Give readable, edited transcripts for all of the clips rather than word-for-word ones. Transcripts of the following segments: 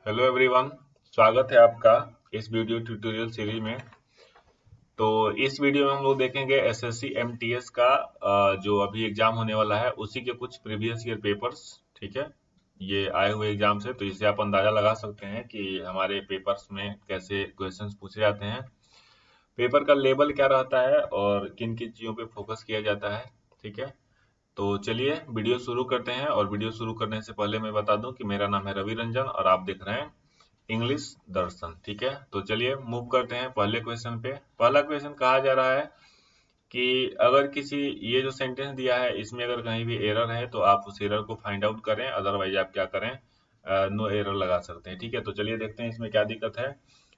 Hello everyone, स्वागत है आपका इस वीडियो ट्यूटोरियल सीरीज में। तो इस वीडियो में हम लोग देखेंगे एसएससी एमटीएस का जो अभी एग्जाम होने वाला है उसी के कुछ प्रीवियस ईयर पेपर्स। ठीक है, ये आए हुए एग्जाम से, तो इससे आप अंदाजा लगा सकते हैं कि हमारे पेपर्स में कैसे क्वेश्चंस पूछे जाते हैं, पेपर का लेवल क्या रहता है और किन किन चीज़ों पे फोकस किया जाता है। ठीक है, तो चलिए वीडियो शुरू करते हैं। और वीडियो शुरू करने से पहले मैं बता दूं कि मेरा नाम है रवि रंजन और आप देख रहे हैं इंग्लिश दर्शन। ठीक है, तो चलिए मूव करते हैं पहले क्वेश्चन पे। पहला क्वेश्चन कहा जा रहा है कि अगर किसी, ये जो सेंटेंस दिया है इसमें अगर कहीं भी एरर है तो आप उस एरर को फाइंड आउट करें, अदरवाइज आप क्या करें, नो एरर लगा सकते हैं। ठीक है, तो चलिए देखते हैं इसमें क्या दिक्कत है।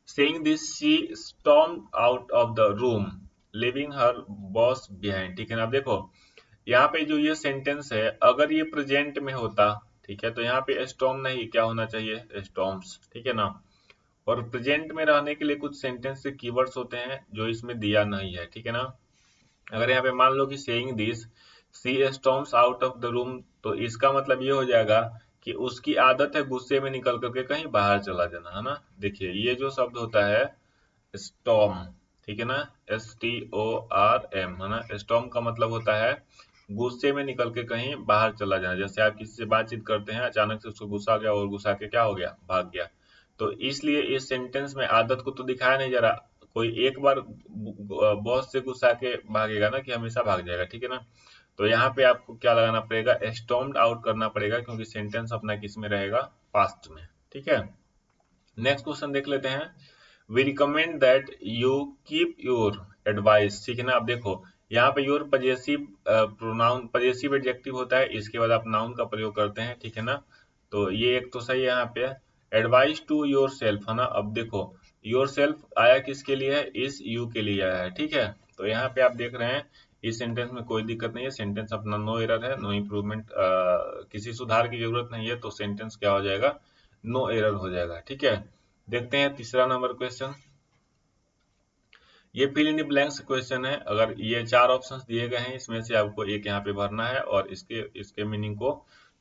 Saying this she stormed out of the room living her boss behind. ठीक है ना, अब देखो यहाँ पे जो ये सेंटेंस है अगर ये प्रेजेंट में होता, ठीक है, तो यहाँ पे स्टॉर्म नहीं, क्या होना चाहिए, स्टॉर्म्स। ठीक है ना, और प्रेजेंट में रहने के लिए कुछ सेंटेंस के कीवर्ड्स होते हैं जो इसमें दिया नहीं है। ठीक है ना, अगर यहाँ पे मान लो कि saying this she storms out of the room, तो इसका मतलब ये हो जाएगा कि उसकी आदत है गुस्से में निकल करके कहीं बाहर चला जाना, है ना। देखिए ये जो शब्द होता है स्टॉर्म, ठीक है ना, STORM, है ना। स्टॉर्म का मतलब होता है गुस्से में निकल के कहीं बाहर चला जाना। जैसे आप किसी से बातचीत करते हैं, अचानक से उसको गुस्सा आ गया और गुस्सा के क्या हो गया, भाग गया। तो इसलिए इस सेंटेंस में आदत को तो दिखाया नहीं जा रहा। कोई एक बार बॉस से गुस्सा के भागेगा ना कि हमेशा भाग जाएगा। ठीक है ना, तो यहाँ पे आपको क्या लगाना पड़ेगा, स्टॉर्म्ड आउट करना पड़ेगा, क्योंकि सेंटेंस अपना किस में रहेगा, पास्ट में। ठीक है, नेक्स्ट क्वेश्चन देख लेते हैं। We recommend that you keep your advice. ठीक है ना, अब देखो यहाँ पे your possessive pronoun, possessive adjective होता है, इसके बाद आप नाउन का प्रयोग करते हैं। ठीक है ना, तो ये एक तो सही है यहाँ पे। एडवाइस टू योर सेल्फ, है ना, अब देखो योर सेल्फ आया किसके लिए है, इस यू के लिए आया है। ठीक है, तो यहाँ पे आप देख रहे हैं इस सेंटेंस में कोई दिक्कत नहीं है, सेंटेंस अपना नो एरर है, नो इम्प्रूवमेंट, किसी सुधार की जरूरत नहीं है, तो सेंटेंस क्या हो जाएगा, नो एरर हो जाएगा। ठीक है, देखते हैं तीसरा नंबर क्वेश्चन। ये fill in the blanks question है। अगर ये चार ऑप्शंस दिए गए हैं, इसमें से आपको एक यहाँ पे भरना है और इसके इसके मीनिंग को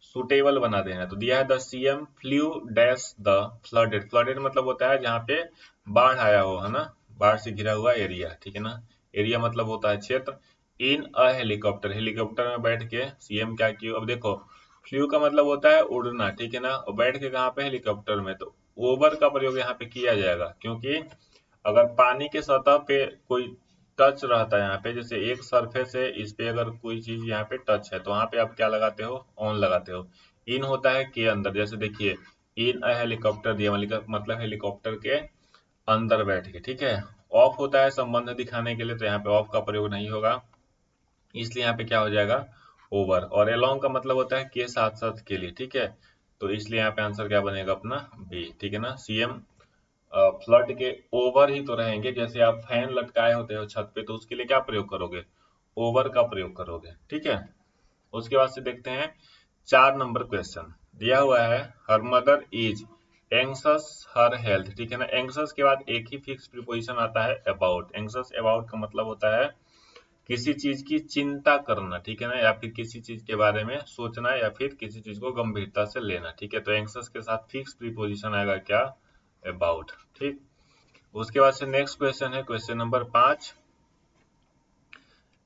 सुटेबल बना देना है। तो दिया है the CM flu dash the flooded. Flooded मतलब होता है जहाँ पे बाढ़ आया हो, है ना, बाढ़ से घिरा हुआ एरिया। ठीक है ना, एरिया मतलब होता है क्षेत्र। इन अ हेलीकॉप्टर, हेलीकॉप्टर में बैठ के सीएम क्या किया, अब देखो फ्लू का मतलब होता है उड़ना। ठीक है ना, और बैठ के कहाँ पे, हेलीकॉप्टर में, तो ओवर का प्रयोग यहाँ पे किया जाएगा, क्योंकि अगर पानी के सतह पे कोई टच रहता है यहाँ पे, जैसे एक सरफेस है, इस पे अगर कोई चीज यहाँ पे टच है, तो वहां पे आप क्या लगाते हो, ऑन लगाते हो। इन होता है के अंदर, जैसे देखिए इन अ हेलीकॉप्टर दिया, मतलब हेलीकॉप्टर के अंदर बैठ के। ठीक है, ऑफ होता है संबंध दिखाने के लिए, तो यहाँ पे ऑफ का प्रयोग नहीं होगा, इसलिए यहाँ पे क्या हो जाएगा, ओवर। और एलोंग का मतलब होता है के साथ साथ के लिए। ठीक है, तो इसलिए यहाँ पे आंसर क्या बनेगा अपना, बी। ठीक है ना, सीएम फ्लड के ओवर ही तो रहेंगे। जैसे आप फैन लटकाए होते हो छत पे, तो उसके लिए क्या प्रयोग करोगे, ओवर का प्रयोग करोगे। ठीक है, उसके बाद से देखते हैं 4 नंबर क्वेश्चन। दिया हुआ है her mother is anxious her health. ठीक है ना, एंग्सस के बाद एक ही फिक्स प्रीपोजिशन आता है, अबाउट। एंग्सस अबाउट का मतलब होता है किसी चीज की चिंता करना। ठीक है ना, या फिर किसी चीज के बारे में सोचना, या फिर किसी चीज को गंभीरता से लेना। ठीक है, तो एंग्सस के साथ फिक्स प्रीपोजिशन आएगा क्या, अबाउट। ठीक, उसके बाद से नेक्स्ट क्वेश्चन है क्वेश्चन नंबर 5।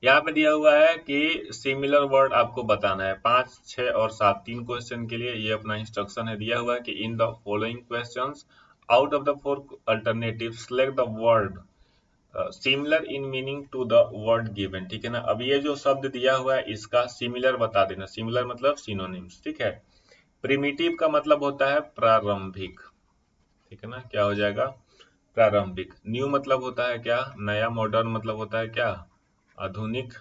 यहाँ पे दिया हुआ है कि सिमिलर वर्ड आपको बताना है। 5, 6 और 7 तीन क्वेश्चन के लिए ये अपना इंस्ट्रक्शन है। दिया हुआ है कि in the following questions out of the 4 alternative select the word similar in meaning to the word given. ठीक है ना, अब ये जो शब्द दिया हुआ है इसका सिमिलर बता देना। सिमिलर मतलब सिनोनिम्स। ठीक है, प्रिमिटिव का मतलब होता है प्रारंभिक। ठीक है ना, क्या हो जाएगा, प्रारंभिक। न्यू मतलब होता है क्या, नया। मॉडर्न मतलब होता है क्या, आधुनिक।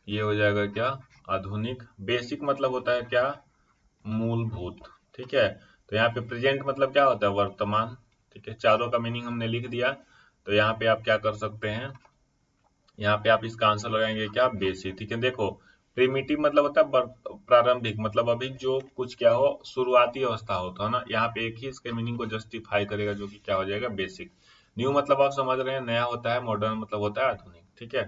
ये हो जाएगा क्या, आधुनिक। बेसिक मतलब होता है क्या, मूलभूत। ठीक है, तो यहाँ पे प्रेजेंट मतलब क्या होता है, वर्तमान। ठीक है, चारों का मीनिंग हमने लिख दिया। तो यहाँ पे आप क्या कर सकते हैं, यहाँ पे आप इसका आंसर लगाएंगे क्या, बेसिक। ठीक है, देखो प्रिमिटिव मतलब होता है प्रारंभिक, मतलब अभी जो कुछ क्या हो, शुरुआती अवस्था हो, तो है ना, यहाँ पे एक ही इसके मीनिंग को जस्टिफाई करेगा, जो कि क्या हो जाएगा, बेसिक। न्यू मतलब आप समझ रहे हैं, नया होता है। मॉडर्न मतलब होता है आधुनिक। ठीक है,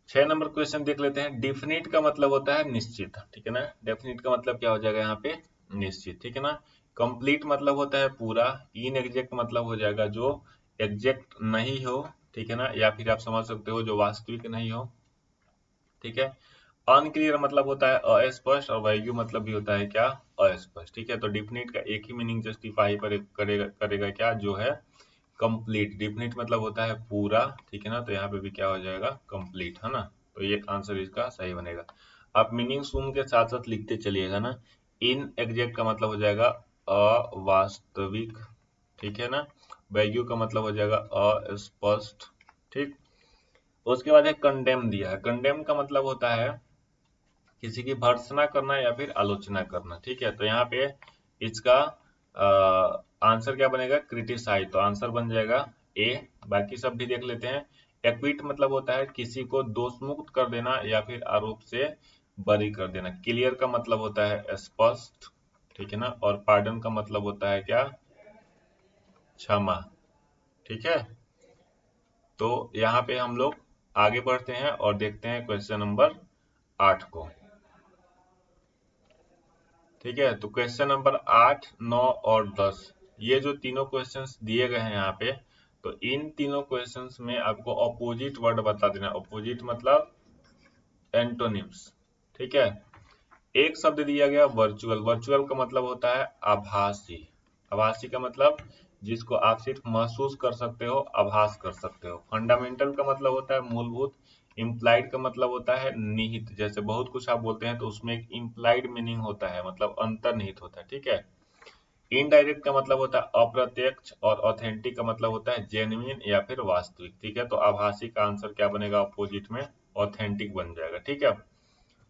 6 नंबर क्वेश्चन देख लेते हैं। डिफिनिट का मतलब होता है निश्चित। ठीक है ना, डेफिनिट का मतलब क्या हो जाएगा यहाँ पे, निश्चित, ठीक है ना। कंप्लीट मतलब होता है पूरा, इनएग्जैक्ट मतलब हो जाएगा जो एग्जैक्ट नहीं हो, ठीक है ना, या फिर आप समझ सकते हो जो वास्तविक नहीं हो, ठीक है। अनक्लियर मतलब होता है अस्पष्ट, और वैग्यू मतलब भी होता है क्या, अस्पष्ट, ठीक है। तो डिफिनिट का एक ही मीनिंग जस्टिफाई करेगा क्या, जो है कंप्लीट। डिफिनिट मतलब होता है पूरा, ठीक है ना, तो यहाँ पे भी क्या हो जाएगा, कंप्लीट, है ना। तो ये आंसर इसका सही बनेगा। आप मीनिंग सुन के साथ साथ लिखते चलिएगा ना। इन एग्जैक्ट का मतलब हो जाएगा अवास्तविक, ठीक है ना। वैग्यू का मतलब हो जाएगा अस्पष्ट, ठीक। उसके बाद एक कंडेम दिया है। कंडेम का मतलब होता है किसी की भर्त्सना करना या फिर आलोचना करना, ठीक है। तो यहाँ पे इसका आंसर क्या बनेगा, क्रिटिसाइज। तो आंसर बन जाएगा ए। बाकी सब भी देख लेते हैं। एक्विट मतलब होता है किसी को दोषमुक्त कर देना या फिर आरोप से बरी कर देना। क्लियर का मतलब होता है स्पष्ट, ठीक है ना। और पार्डन का मतलब होता है क्या, क्षमा, ठीक है। तो यहाँ पे हम लोग आगे बढ़ते हैं और देखते हैं क्वेश्चन नंबर 8 को, ठीक है। तो क्वेश्चन नंबर 8, 9 और 10, ये जो तीनों क्वेश्चंस दिए गए हैं यहाँ पे, तो इन तीनों क्वेश्चंस में आपको अपोजिट वर्ड बता देना। अपोजिट मतलब एंटोनिम्स, ठीक है। एक शब्द दिया गया वर्चुअल। वर्चुअल का मतलब होता है आभासी। आभासी का मतलब जिसको आप सिर्फ महसूस कर सकते हो, आभास कर सकते हो। फंडामेंटल का मतलब होता है मूलभूत। इम्प्लाइड का मतलब होता है निहित। जैसे बहुत कुछ आप बोलते हैं तो उसमें एक इम्प्लाइड मीनिंग होता है, मतलब अंतर्निहित होता है, ठीक है। इनडायरेक्ट का मतलब होता है अप्रत्यक्ष, और ऑथेंटिक का मतलब होता है जेन्युइन या फिर वास्तविक, ठीक है। तो आभासी का आंसर क्या बनेगा, अपोजिट में ऑथेंटिक बन जाएगा, ठीक है।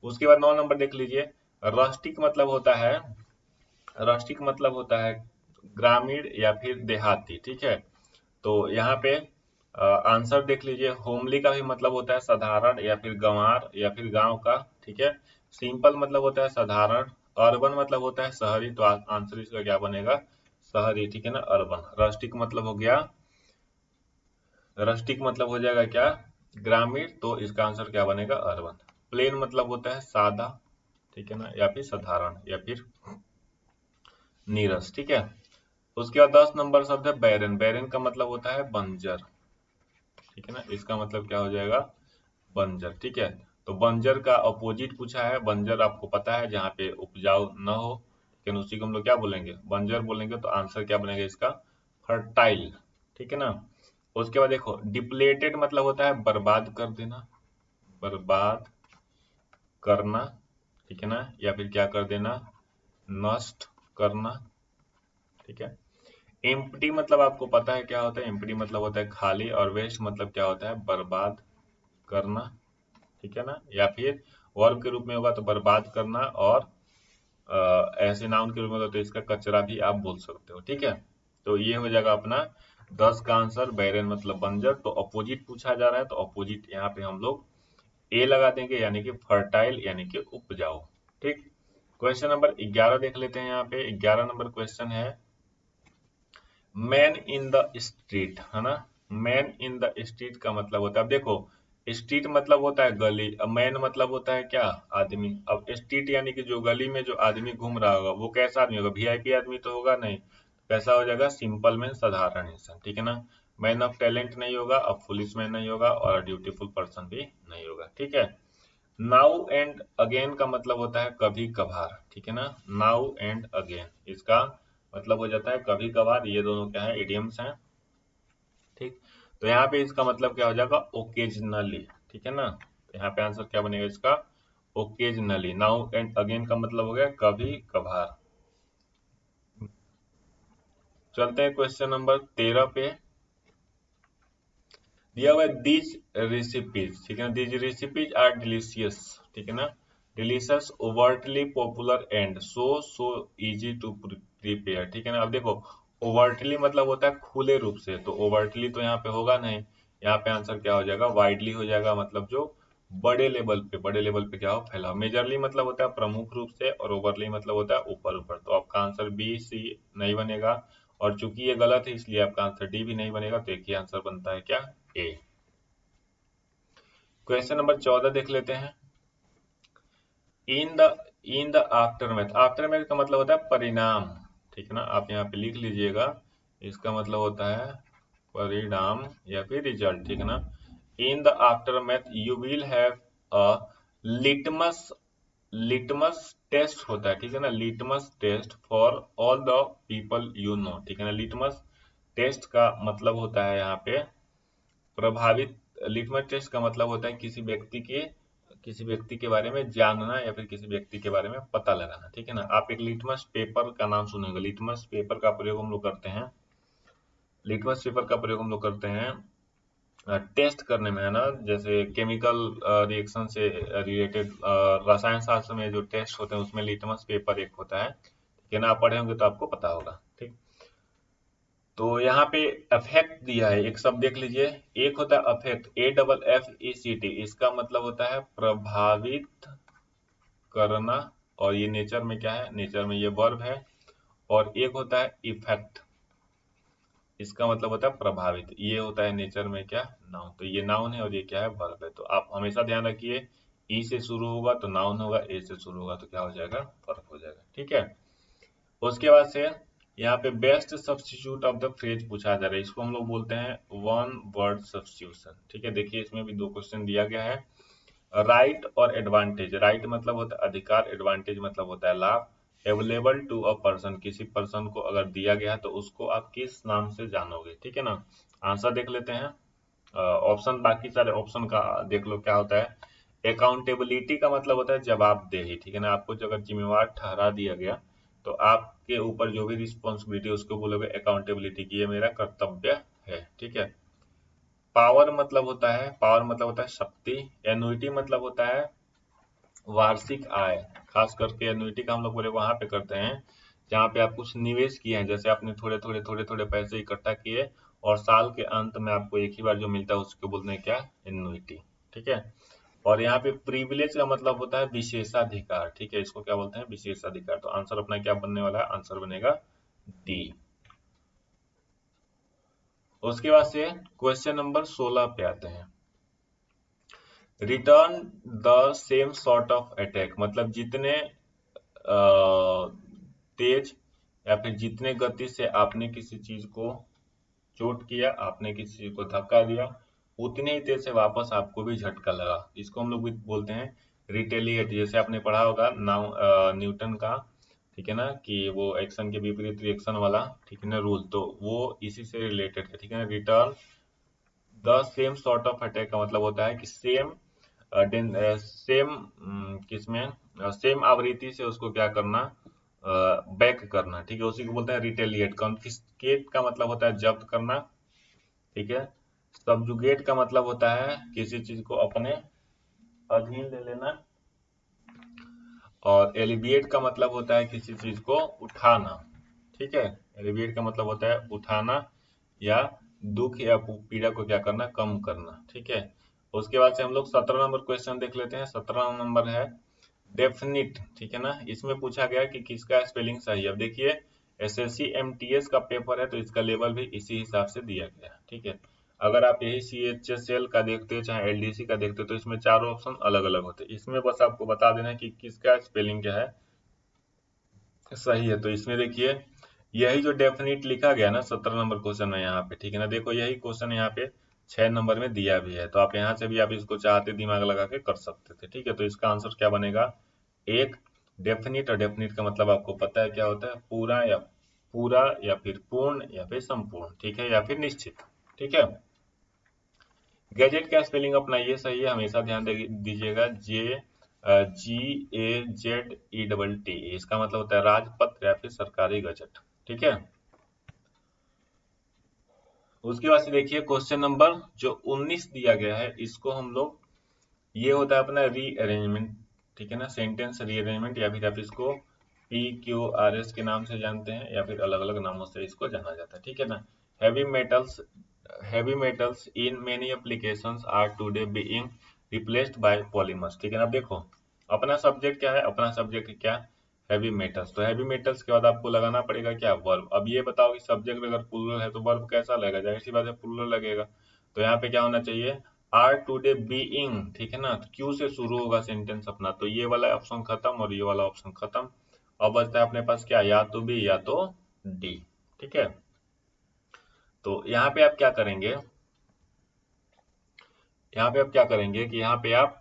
उसके बाद 9 नंबर देख लीजिए। रस्टिक मतलब होता है, रस्टिक मतलब होता है ग्रामीण या फिर देहाती, ठीक है। तो यहाँ पे आंसर देख लीजिए। होमली का भी मतलब होता है साधारण या फिर गंवार या फिर गांव का, ठीक है। सिंपल मतलब होता है साधारण। अर्बन मतलब होता है शहरी, तो आंसर इसका क्या बनेगा, शहरी, ठीक है ना, अर्बन। रस्टिक मतलब हो गया, रस्टिक मतलब हो जाएगा क्या, ग्रामीण, तो इसका आंसर क्या बनेगा, अर्बन। प्लेन मतलब होता है सादा, ठीक है ना, या फिर साधारण या फिर नीरस, ठीक है। उसके बाद 10 नंबर शब्द है बैरन। बैरन का मतलब होता है बंजर, ठीक है ना। इसका मतलब क्या हो जाएगा, बंजर, ठीक है। तो बंजर का अपोजिट पूछा है। बंजर आपको पता है जहाँ पे उपजाऊ न हो, लेकिन उसी को हम लोग क्या बोलेंगे, बंजर बोलेंगे। तो आंसर क्या बनेगा इसका, फर्टाइल, ठीक है ना। उसके बाद देखो, डिप्लेटेड मतलब होता है बर्बाद कर देना, बर्बाद करना, ठीक है ना, या फिर क्या कर देना, नष्ट करना, ठीक है। एम्प्टी मतलब आपको पता है क्या होता है, एम्प्टी मतलब होता है खाली, और वेस्ट मतलब क्या होता है, बर्बाद करना, ठीक है ना। या फिर वर्ब के रूप में होगा तो बर्बाद करना, और ऐसे नाउन के रूप में होगा तो इसका कचरा भी आप बोल सकते हो, ठीक है। तो ये हो जाएगा अपना 10 का आंसर, बैरन मतलब बंजर। तो अपोजिट पूछा जा रहा है, तो अपोजिट यहाँ पे हम लोग ए लगा देंगे, यानी कि फर्टाइल यानी कि उपजाऊ, ठीक। क्वेश्चन नंबर 11 देख लेते हैं। यहाँ पे 11 नंबर क्वेश्चन है, मैन इन द स्ट्रीट, है ना। मैन इन द स्ट्रीट का मतलब होता है, अब देखो, स्ट्रीट मतलब होता है गली, अब मैन मतलब होता है क्या, आदमी। अब स्ट्रीट यानी कि जो गली में जो आदमी घूम रहा होगा वो कैसा आदमी होगा, वीआईपी आदमी तो होगा नहीं। कैसा हो जाएगा, सिंपल मैन, साधारण इंसान, ठीक है ना। मैन ऑफ टैलेंट नहीं होगा, अब पुलिस मैन नहीं होगा, और ड्यूटीफुल पर्सन भी नहीं होगा, ठीक है। नाउ एंड अगेन का मतलब होता है कभी कभार, ठीक है ना। नाउ एंड अगेन, इसका मतलब हो जाता है कभी कभार। ये दोनों क्या है, इडियम्स हैं, ठीक। तो यहाँ पे इसका मतलब क्या हो जाएगा, ओकेजनली, ठीक है ना। तो यहाँ पे आंसर क्या बनेगा इसका, ओकेजनली। नाउ एंड अगेन का मतलब हो गया कभी कभार। चलते हैं क्वेश्चन नंबर 13 पे। दिया हुआ है दीज रेसिपीज, ठीक है ना। दीज रेसिपीज आर डिलीशियस, ठीक है ना। Delicious, overtly popular and so easy to prepare, ठीक है ना। अब देखो, ओवर्टली मतलब होता है खुले रूप से, तो ओवर्टली तो यहाँ पे होगा नहीं। यहाँ पे आंसर क्या हो जाएगा, वाइडली हो जाएगा, मतलब जो बड़े लेवल पे, बड़े लेवल पे क्या हो, फैलाव। मेजरली मतलब होता है प्रमुख रूप से, और ओवरली मतलब होता है ऊपर ऊपर। तो आपका आंसर बी सी नहीं बनेगा, और चूंकि ये गलत है इसलिए आपका आंसर डी भी नहीं बनेगा। तो एक ही आंसर बनता है क्या, ए। क्वेश्चन नंबर 14 देख लेते हैं। In the in the aftermath, aftermath का मतलब होता है परिणाम, ठीक है ना, आप यहाँ पे लिख लीजिएगा, इसका मतलब होता है परिणाम या फिर रिजल्ट, ठीक है ना। In the aftermath you will have a litmus, litmus test होता है, ठीक है ना, litmus test for all the people you know, ठीक है ना। लिटमस टेस्ट का मतलब होता है यहाँ पे प्रभावित, लिटमस टेस्ट का मतलब होता है किसी व्यक्ति के बारे में जानना या फिर किसी व्यक्ति के बारे में पता लगाना, ठीक है ना। आप एक लिटमस पेपर का नाम सुनेंगे, लिटमस पेपर का प्रयोग हम लोग करते हैं, लिटमस पेपर का प्रयोग हम लोग करते हैं टेस्ट करने में, है ना, जैसे केमिकल रिएक्शन से रिलेटेड रसायन शास्त्र में जो टेस्ट होते हैं उसमें लिटमस पेपर एक होता है, ठीक है ना, आप पढ़े होंगे तो आपको पता होगा, ठीक। तो यहाँ पे अफेक्ट दिया है, एक शब्द देख लीजिए, एक होता है अफेक्ट, AFFECT, इसका मतलब होता है प्रभावित करना, और ये नेचर में क्या है, नेचर में ये वर्ब है। और एक होता है इफेक्ट, इसका मतलब होता है प्रभावित, ये होता है नेचर में क्या, नाउन, तो ये नाउन है और ये क्या है, वर्ब है। तो आप हमेशा ध्यान रखिए, ई से शुरू होगा तो नाउन होगा, ए से शुरू होगा तो क्या हो जाएगा, वर्ब हो जाएगा, ठीक है। उसके बाद से यहाँ पे best substitute of the phrase पूछा जा रहा है, इसको हम लोग बोलते हैं वन वर्ड सब्स्टिट्यूशन, ठीक है। देखिए इसमें भी दो क्वेश्चन दिया गया है, राइट और एडवांटेज। राइट मतलब होता है अधिकार, एडवांटेज मतलब होता है लाभ। अवेलेबल टू अ पर्सन, किसी पर्सन को अगर दिया गया है तो उसको आप किस नाम से जानोगे, ठीक है ना। आंसर देख लेते हैं, ऑप्शन, बाकी सारे ऑप्शन का देख लो क्या होता है। अकाउंटेबिलिटी का मतलब होता है जवाबदेही, ठीक है ना, आपको जो अगर जिम्मेवार ठहरा दिया गया तो आपके ऊपर जो भी रिस्पॉन्सिबिलिटी उसको बोलोगे अकाउंटेबिलिटी की, ये मेरा कर्तव्य है, ठीक है। पावर मतलब होता है, पावर मतलब होता है शक्ति। एन्युइटी मतलब होता है वार्षिक आय, खास करके एन्युइटी का हम लोग प्रयोग वहां पे करते हैं जहाँ पे आप कुछ निवेश किए हैं, जैसे आपने थोड़े थोड़े थोड़े थोड़े पैसे इकट्ठा किए और साल के अंत में आपको एक ही बार जो मिलता है उसको बोलते हैं क्या, एन्युइटी, ठीक है। और यहाँ पे प्रिविलेज का मतलब होता है विशेषाधिकार, ठीक है, इसको क्या बोलते हैं, विशेषाधिकार। तो आंसर अपना क्या बनने वाला है, आंसर बनेगा डी। उसके बाद से क्वेश्चन नंबर 16 पे आते हैं, return the same sort of attack, मतलब जितने तेज या फिर जितने गति से आपने किसी चीज को चोट किया, आपने किसी चीज को धक्का दिया, उतने ही तेज से वापस आपको भी झटका लगा, इसको हम लोग भी बोलते हैं रिटेलिएट। जैसे आपने पढ़ा होगा न्यूटन का, ठीक है ना, कि वो एक्शन के विपरीत रिएक्शन वाला, ठीक है ना, रूल, तो वो इसी से रिलेटेड है, ठीक है ना। Return the same sort of attack का मतलब होता है कि सेम सेम किसमें सेम आवृत्ति से उसको क्या करना, बैक करना, ठीक है, उसी को बोलते हैं रिटेलिएट। कॉन्फिस्केट का मतलब होता है जब्त करना, ठीक है। सबजुगेट का मतलब होता है किसी चीज को अपने अधीन ले लेना, और एलिविएट का मतलब होता है किसी चीज को उठाना, ठीक है। एलिविएट का मतलब होता है उठाना या दुख या पीड़ा को क्या करना, कम करना, ठीक है। उसके बाद से हम लोग 17 नंबर क्वेश्चन देख लेते हैं। 17 नंबर है डेफिनिट, ठीक है ना, इसमें पूछा गया कि किसका स्पेलिंग सही है। अब देखिए एसएससी एमटीएस का पेपर है तो इसका लेवल भी इसी हिसाब से दिया गया, ठीक है। अगर आप यही सीएचएसएल का देखते हो चाहे एलडीसी का देखते हो तो इसमें चारों ऑप्शन अलग अलग होते हैं, इसमें बस आपको बता देना है कि किसका स्पेलिंग क्या है सही है। तो इसमें देखिए यही जो डेफिनिट लिखा गया ना 17 नंबर क्वेश्चन में यहाँ पे, ठीक है ना, देखो यही क्वेश्चन यहाँ पे 6 नंबर में दिया भी है, तो आप यहाँ से भी आप इसको चाहते दिमाग लगा के कर सकते थे, ठीक है। तो इसका आंसर क्या बनेगा, एक डेफिनिट, और डेफिनिट का मतलब आपको पता है क्या होता है, पूरा या फिर पूर्ण या फिर संपूर्ण, ठीक है, या फिर निश्चित, ठीक है। गैजेट का स्पेलिंग अपना ये सही है, हमेशा ध्यान दीजिएगा, GAZET, इसका मतलब होता है राजपत्र या फिर सरकारी गजट, ठीक है। उसके बाद से देखिए क्वेश्चन नंबर जो 19 दिया गया है, इसको हम लोग, ये होता है अपना रीअरेंजमेंट, ठीक है ना, सेंटेंस रीअरेंजमेंट, या फिर आप इसको PQRS के नाम से जानते हैं या फिर अलग अलग नामों से इसको जाना जाता है, ठीक है ना। Heavy metals, heavy metals in many applications are today being replaced by polymers, ठीक है ना। अब देखो अपना सब्जेक्ट क्या है, अपना सब्जेक्ट क्या, हैवी मेटल्स, तो हैवी मेटल्स के बाद आपको लगाना पड़ेगा क्या, वर्ब। अब ये बताओ कि सब्जेक्ट अगर प्लूरल है तो वर्ब कैसा लगेगा, जाहिर सी बात है प्लूरल लगेगा। तो यहाँ पे क्या होना चाहिए, आर टुडे बीइंग, ठीक है ना, तो क्यू से शुरू होगा सेंटेंस अपना, तो ये वाला ऑप्शन खत्म और ये वाला ऑप्शन खत्म। अब बचता है अपने पास क्या, या तो बी या तो डी। ठीक है, तो यहाँ पे आप क्या करेंगे, यहाँ पे आप क्या करेंगे कि यहाँ पे आप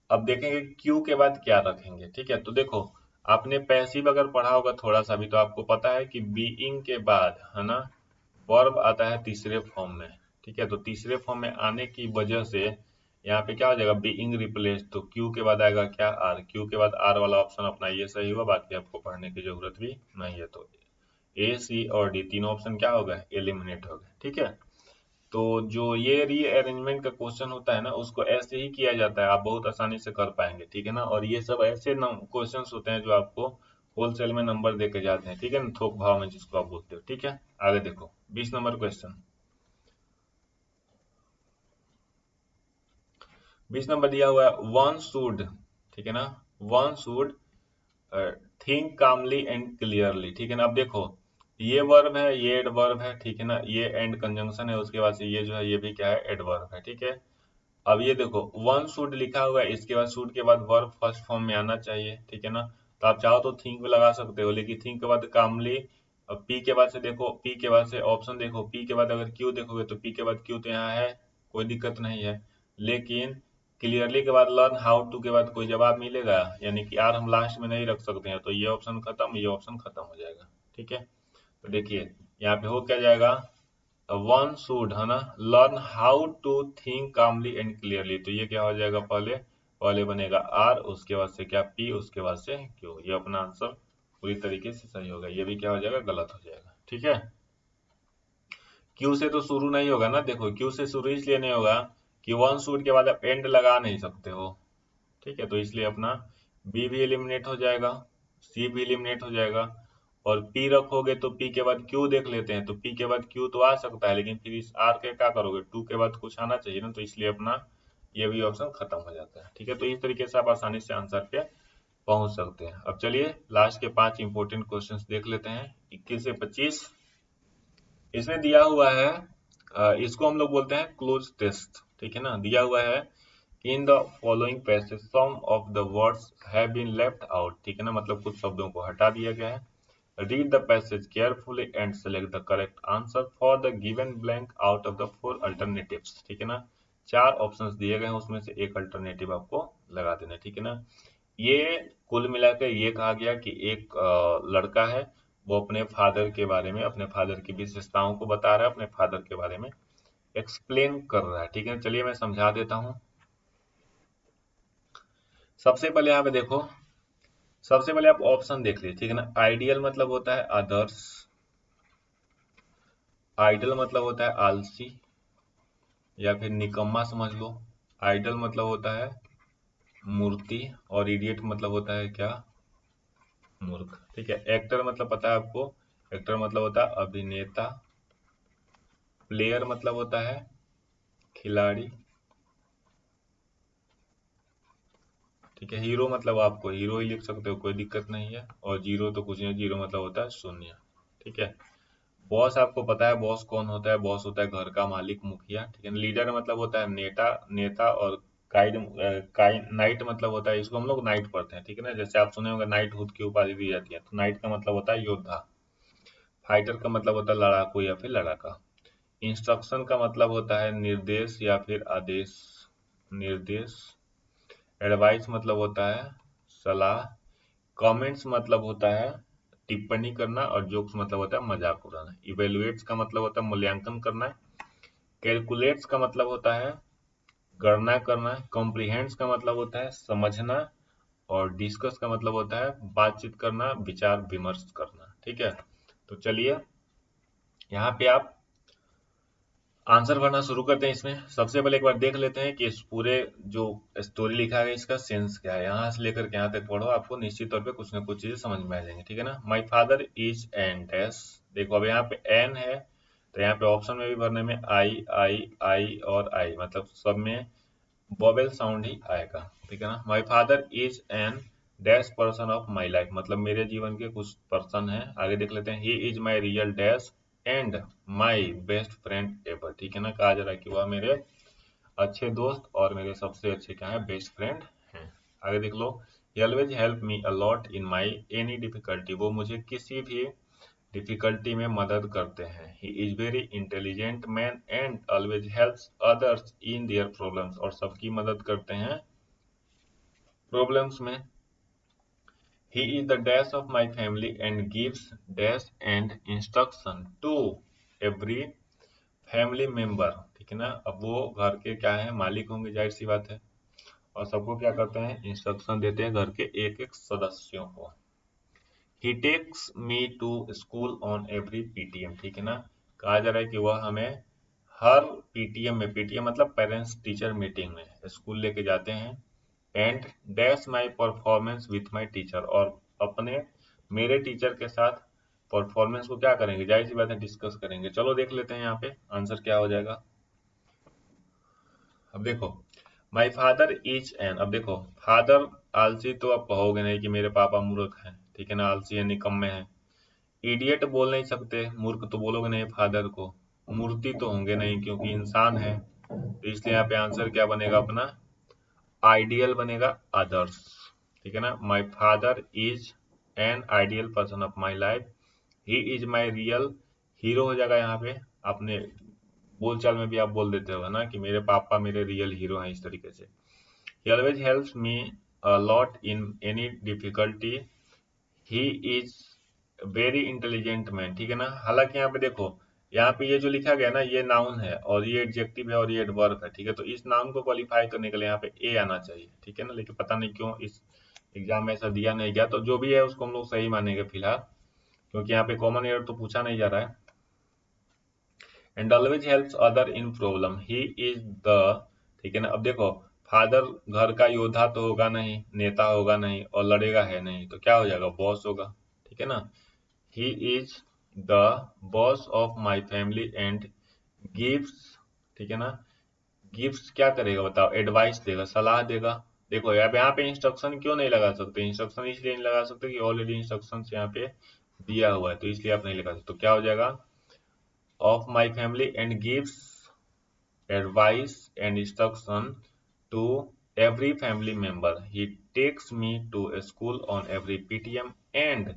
अब देखेंगे क्यू के बाद क्या रखेंगे। ठीक है, तो देखो आपने पैसिव अगर पढ़ा होगा थोड़ा सा भी, तो आपको पता है कि बीइंग के बाद है ना वर्ब आता है तीसरे फॉर्म में। ठीक है, तो तीसरे फॉर्म में आने की वजह से यहाँ पे क्या हो जाएगा, बीइंग रिप्लेस, तो क्यू के बाद आएगा क्या, आर, क्यू के बाद आर वाला ऑप्शन अपना ये सही हुआ, बाकी आपको पढ़ने की जरूरत भी नहीं है। तो ए, सी और डी तीनों ऑप्शन क्या हो गए, एलिमिनेट हो गए। ठीक है, तो जो ये रीअरेंजमेंट का क्वेश्चन होता है ना, उसको ऐसे ही किया जाता है, आप बहुत आसानी से कर पाएंगे। ठीक है ना, और ये सब ऐसे क्वेश्चंस होते हैं जो आपको होलसेल में नंबर दे के जाते हैं। ठीक है ना, थोक भाव में जिसको आप बोलते हो। ठीक है, आगे देखो 20 नंबर क्वेश्चन। 20 नंबर दिया हुआ है वन शुड, ठीक है ना, one should think calmly and clearly. ठीक है ना, अब देखो ये वर्ब है, ये एडवर्ब है। ठीक है ना, ये एंड कंजंक्शन है, उसके बाद से ये जो है ये भी क्या है, एडवर्ब है। ठीक है, अब ये देखो वन शुड लिखा हुआ है, इसके बाद शुड के बाद वर्ब फर्स्ट फॉर्म में आना चाहिए। ठीक है ना, तो आप चाहो तो थिंक भी लगा सकते हो, लेकिन थिंक के बाद कामली, पी के बाद से देखो, पी के बाद से ऑप्शन देखो, पी के बाद अगर क्यू देखोगे तो पी के बाद क्यू तो यहाँ है, कोई दिक्कत नहीं है। लेकिन क्लियरली के बाद लर्न हाउ टू के बाद कोई जवाब मिलेगा, यानी कि आर हम लास्ट में नहीं रख सकते हैं, तो ये ऑप्शन खत्म, ये ऑप्शन खत्म हो जाएगा। ठीक है, तो देखिए यहाँ पे हो क्या जाएगा, वन शुड है ना learn how to think calmly and clearly, तो ये क्या हो जाएगा, पहले पहले बनेगा आर, उसके बाद से क्या पी, उसके बाद से क्यू। ये अपना आंसर पूरी तरीके से सही होगा, ये भी क्या हो जाएगा, गलत हो जाएगा। ठीक है, क्यू से तो शुरू नहीं होगा ना, देखो क्यू से शुरू इसलिए नहीं होगा कि वन शुड के बाद आप एंड लगा नहीं सकते हो। ठीक है, तो इसलिए अपना बी भी एलिमिनेट हो जाएगा, सी भी एलिमिनेट हो जाएगा, और पी रखोगे तो पी के बाद क्यू देख लेते हैं, तो पी के बाद क्यू तो आ सकता है, लेकिन फिर इस आर के क्या करोगे, टू के बाद कुछ आना चाहिए ना, तो इसलिए अपना ये भी ऑप्शन खत्म हो जाता है। ठीक है, तो इस तरीके से आप आसानी से आंसर पे पहुंच सकते हैं। अब चलिए लास्ट के 5 इंपॉर्टेंट क्वेश्चंस देख लेते हैं, 21 से 25। इसमें दिया हुआ है इसको हम लोग बोलते हैं क्लोज टेस्ट। ठीक है ना, दिया हुआ है in the following passage some of the words have been left out. ठीक है ना, मतलब कुछ शब्दों को हटा दिया गया है। Read the passage carefully and select the correct answer for the given blank out of the 4 alternatives. ठीक है ना, 4 ऑप्शंस दिए गए हैं, उसमें से एक अल्टरनेटिव आपको लगा देना है। ठीक है ना, ये कुल मिलाकर ये कहा गया कि एक लड़का है, वो अपने फादर के बारे में, अपने फादर की विशेषताओं को बता रहा है, अपने फादर के बारे में एक्सप्लेन कर रहा है। ठीक है, चलिए मैं समझा देता हूँ। सबसे पहले यहाँ पे देखो, सबसे पहले आप ऑप्शन देख लीजिए। ठीक है ना, आइडियल मतलब होता है अदर्स, आइडल मतलब होता है आलसी या फिर निकम्मा समझ लो, आइडल मतलब होता है मूर्ति, और इडियट मतलब होता है क्या, मूर्ख। ठीक है, एक्टर मतलब पता है आपको, एक्टर मतलब होता है अभिनेता, प्लेयर मतलब होता है खिलाड़ी। ठीक है, हीरो मतलब आपको हीरो ही लिख सकते हो, कोई दिक्कत नहीं है, और जीरो तो कुछ नहीं, जीरो मतलब होता है शून्य। ठीक है, बॉस आपको पता है बॉस कौन होता है, बॉस होता है घर का मालिक, मुखिया। ठीक है, लीडर मतलब होता है नेता, नेता, और काइड नाइट मतलब होता है, इसको हम लोग नाइट पढ़ते हैं। ठीक है ना, जैसे आप सुने होंगे नाइट हुड की उपाधि दी जाती है, तो नाइट का मतलब होता है योद्धा। फाइटर का मतलब होता है लड़ाकू या फिर लड़ाका। इंस्ट्रक्शन का मतलब होता है निर्देश या फिर आदेश, निर्देश। एडवाइस मतलब होता है सलाह। कमेंट्स मतलब होता है टिप्पणी करना, और जोक्स मतलब होता है मजाक उड़ाना। इवेलुएट्स का मतलब होता है मूल्यांकन करना। कैलकुलेट्स का मतलब होता है गणना करना। कॉम्प्रिहेंड्स का मतलब होता है समझना, और डिस्कस का मतलब होता है बातचीत करना, विचार विमर्श करना। ठीक है, तो चलिए यहाँ पे आप आंसर भरना शुरू करते हैं। इसमें सबसे पहले एक बार देख लेते हैं कि इस पूरे जो स्टोरी लिखा है इसका सेंस क्या है। यहाँ से लेकर के यहाँ तक पढ़ो, आपको निश्चित तौर पे कुछ ना कुछ चीजें समझ में आ जाएंगी। ठीक है ना, my father is an dash, देखो अब यहाँ पे एन है, तो यहाँ पे ऑप्शन में भी भरने में आई आई आई और आई, मतलब सब में वोवेल साउंड ही आएगा। ठीक है ना, my father is an dash person of my life, मतलब मेरे जीवन के कुछ पर्सन है। आगे देख लेते हैं, he is my real dash and my best friend ever. ठीक है ना, कहा जा रहा है कि वह मेरे अच्छे दोस्त और मेरे सबसे अच्छे क्या है, बेस्ट फ्रेंड हैं। आगे देख लो, he always help me a lot in my any difficulty, वो मुझे किसी भी डिफिकल्टी में मदद करते हैं। He is very intelligent man and always helps others in their problems, और सबकी मदद करते हैं प्रॉब्लम्स में। He is the dash of my family and gives dash and instruction to every family member, ठीक है ना। अब वो घर के क्या है, मालिक होंगे, जाहिर सी बात है, और सबको क्या करते हैं, इंस्ट्रक्शन देते हैं घर के एक एक सदस्यों को। He takes me to school on every PTM, ठीक है ना। कहा जा रहा है कि वह हमें हर पीटीएम में, पीटीएम मतलब पेरेंट्स टीचर मीटिंग में, स्कूल लेके जाते हैं। And dash my performance with my teacher, और अपने मेरे टीचर के साथ परफॉर्मेंस को क्या करेंगे, जाहिर सी बात है डिस्कस करेंगे। चलो देख लेते हैं यहाँ पे आंसर क्या हो जाएगा। अब देखो, माई फादर इज एन, अब देखो फादर आलसी तो आप कहोगे नहीं कि मेरे पापा मूर्ख हैं, ठीक है ना, आलसी है, निकम्मे हैं। इडियट बोल नहीं सकते, मूर्ख तो बोलोगे नहीं फादर को। मूर्ति तो होंगे नहीं क्योंकि इंसान है, तो इसलिए यहाँ पे आंसर क्या बनेगा अपना, आइडियल बनेगा, आदर्श, ठीक है ना। My father is an ideal person of my life, he is my real hero हो जाएगा यहाँ पे। आपने बोलचाल में भी आप बोल देते हो ना कि मेरे पापा मेरे रियल हीरो हैं, इस तरीके से। ही always helps me a lot in any difficulty, he is very intelligent man, ठीक है ना। हालांकि यहाँ पे देखो, यहाँ पे ये जो लिखा गया ना, ये नाउन है और ये एडजेक्टिव है और ये एडवर्ब है, ठीक है। तो इस नाउन को क्वालिफाई करने के लिए यहाँ पे ए आना चाहिए, ठीक है ना। लेकिन पता नहीं क्यों इस एग्जाम में ऐसा दिया नहीं गया, तो जो भी है उसको हम लोग सही मानेंगे फिलहाल, क्योंकि यहाँ पे कॉमन एरर तो पूछा नहीं जा रहा है। And always helps other in problem, he is the, ठीक है ना। अब देखो, फादर घर का योद्धा तो होगा नहीं, नेता होगा नहीं, और लड़ेगा है नहीं, तो क्या हो जाएगा, बॉस होगा, ठीक है ना। ही is the boss of my family and gives, ठीक है ना। गिव्स क्या करेगा बताओ, एडवाइस देगा, सलाह देगा। देखो यहाँ पे इंस्ट्रक्शन क्यों नहीं लगा सकते, इंस्ट्रक्शन इसलिए नहीं लगा सकते कि ऑलरेडी इंस्ट्रक्शन यहाँ पे दिया हुआ है, तो इसलिए आप नहीं लगा सकते। तो क्या हो जाएगा, of my family and gives advice and instruction to every family member. He takes me to a school on every PTM and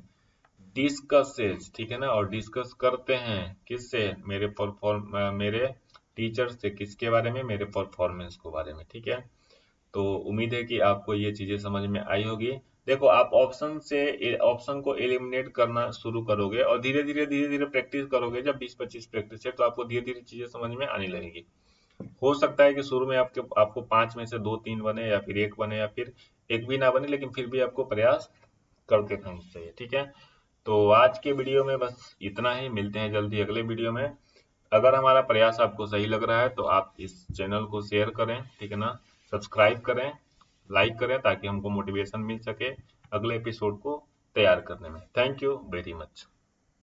discusses, ठीक है ना, और डिस्कस करते हैं किससे, मेरे टीचर से, किसके बारे में, मेरे परफॉर्मेंस के बारे में, ठीक है। तो उम्मीद है कि आपको ये चीजें समझ में आई होगी। देखो आप ऑप्शन को एलिमिनेट करना शुरू करोगे और धीरे धीरे प्रैक्टिस करोगे, जब 20-25 प्रैक्टिस है तो आपको धीरे धीरे चीजें समझ में आने लगेगी। हो सकता है कि शुरू में आपको 5 में से 2-3 बने, या फिर 1 बने, या फिर एक भी ना बने, लेकिन फिर भी आपको प्रयास करते रहना चाहिए, ठीक है। तो आज के वीडियो में बस इतना ही, मिलते हैं जल्दी अगले वीडियो में। अगर हमारा प्रयास आपको सही लग रहा है तो आप इस चैनल को शेयर करें, ठीक है ना, सब्सक्राइब करें, लाइक करें, ताकि हमको मोटिवेशन मिल सके अगले एपिसोड को तैयार करने में। Thank you very much.